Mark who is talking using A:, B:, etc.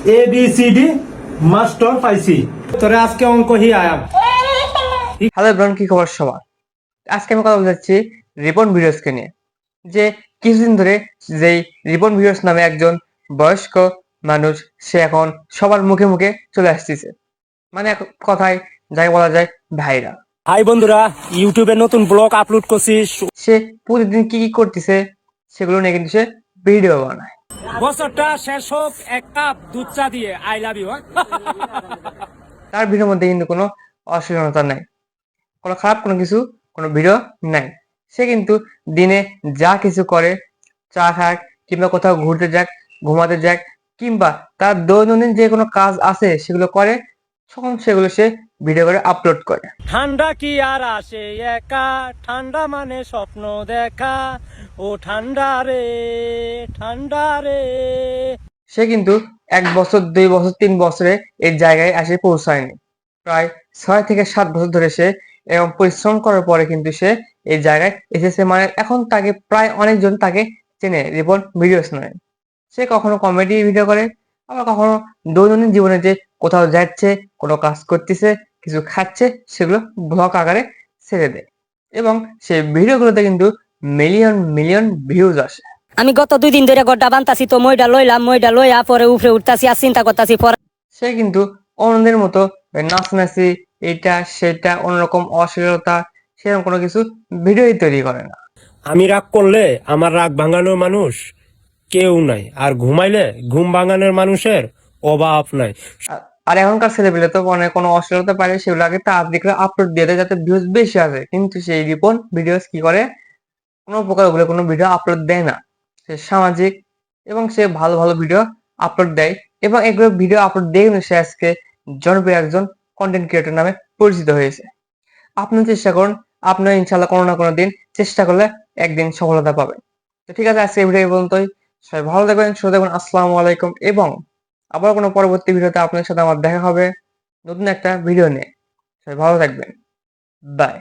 A: A B C D master পাইছি তোরে আজকে অঙ্ক হি আয়াম।
B: হ্যালো এভরিওয়ান, কি খবর সবার? আজকে আমি কথা বলতে যাচ্ছি রিপন ভিডিওসকে নিয়ে। যে কিছুদিন ধরে যেই রিপন ভিডিওস নামে একজন বয়স্ক মানুষ, সে এখন সবার মুখে মুখে চলে আসতেছে। মানে এক কথায় যাই বলা যায় ভাইরাল।
A: হাই বন্ধুরা, ইউটিউবে নতুন ব্লগ আপলোড করছি।
B: সে প্রতিদিন কি কি করতেছে সেগুলো নিয়ে কিন্তু সে ভিডিও বানায়।
A: বছরটা শেষ হোক এক কাপ দুধ চা দিয়ে, আই লাভ ইউ।
B: তার ভিডিওর মধ্যে কিন্তু কোনো অশ্লীলতা নাই, কোনো খারাপ কোনো কিছু, কোনো ভিডিও নাই। সে কিন্তু দিনে যা কিছু করে, চা খাক কিংবা কোথাও ঘুরতে যাক, ঘুমাতে যাক, কিংবা তার দৈনন্দিন যে কোনো কাজ আছে সেগুলো করে, তখন সেগুলো সে ভিডিও করে আপলোড করে।
A: ঠান্ডা কি আর আসে একা, ঠান্ডা মানে স্বপ্ন দেখা, ও ঠান্ডা রে ঠান্ডা রে।
B: সে কিন্তু 1 বছর 2 বছর 3 বছরে এই জায়গায় এসে পৌঁছায়নি। প্রায় 6 থেকে 7 বছর ধরে সে এবং পরিশ্রম করার পরে কিন্তু সে এই জায়গায় এসেছে। মানে এখন তাকে প্রায় অনেকজন তাকে চেনে রিপন ভিডিওস নয়। সে কখনো কমেডি ভিডিও করে, আবার কখনো দৈনন্দিন জীবনে যে কোথাও যাচ্ছে, কোনো কাজ করতেছে, কিছু খাচ্ছে, সেগুলো ব্লগ আকারে ছেড়ে দেয় এবং সেই ভিডিওগুলোতে কিন্তু মিলিয়ন মিলিয়ন ভিউজ আসে।
C: আমি গত 2 দিন ধরে গড্ডা বানতাছি, তো মইটা লইলাম, মইটা লইয়া পরে উপরে উঠতাছি আর চিন্তা করতাছি পরে।
B: সে কিন্তু অন্যদের মতো নাচানাচি, এটা সেটা অন্যরকম অশ্লীলতা সেরকম কোনো কিছু ভিডিওই তৈরি করে না।
A: আমি রাগ করলে আমার রাগ ভাঙানোর মানুষ কেউ নাই, আর ঘুমাইলে ঘুম ভাঙানোর মানুষের অভাব নাই।
B: আর এখনকার ছেলেপেলে তো মানে কোনো অশ্লীলতা পারে সেগুলো আগে তাড়াতাড়ি করে আপলোড দিয়ে দেয় যাতে ভিউজ বেশি আসে, কিন্তু সেই রিপন ভিডিওস কি করে, কোনো প্রকার ওগুলো কোনো ভিডিও আপলোড দেয় না। সে সামাজিক এবং সে ভালো ভালো ভিডিও আপলোড দেয় এবং এগুলো ভিডিও আপলোড দিয়ে কিন্তু সে আজকে জনপ্রিয় একজন কন্টেন্ট ক্রিয়েটর নামে পরিচিত হয়েছে। আপনি চেষ্টা করুন, আপনার ইনশাল্লাহ কোনো না কোনো দিন চেষ্টা করলে একদিন সফলতা পাবেন। তো ঠিক আছে, আজকে এই ভিডিও এই পর্যন্তই। সবাই ভালো থাকবেন, সুস্থ থাকবেন। আসসালামু আলাইকুম। এবং আবার কোনো পরবর্তী ভিডিওতে আপনার সাথে আমার দেখা হবে নতুন একটা ভিডিও নিয়ে। সবাই ভালো থাকবেন। বাই।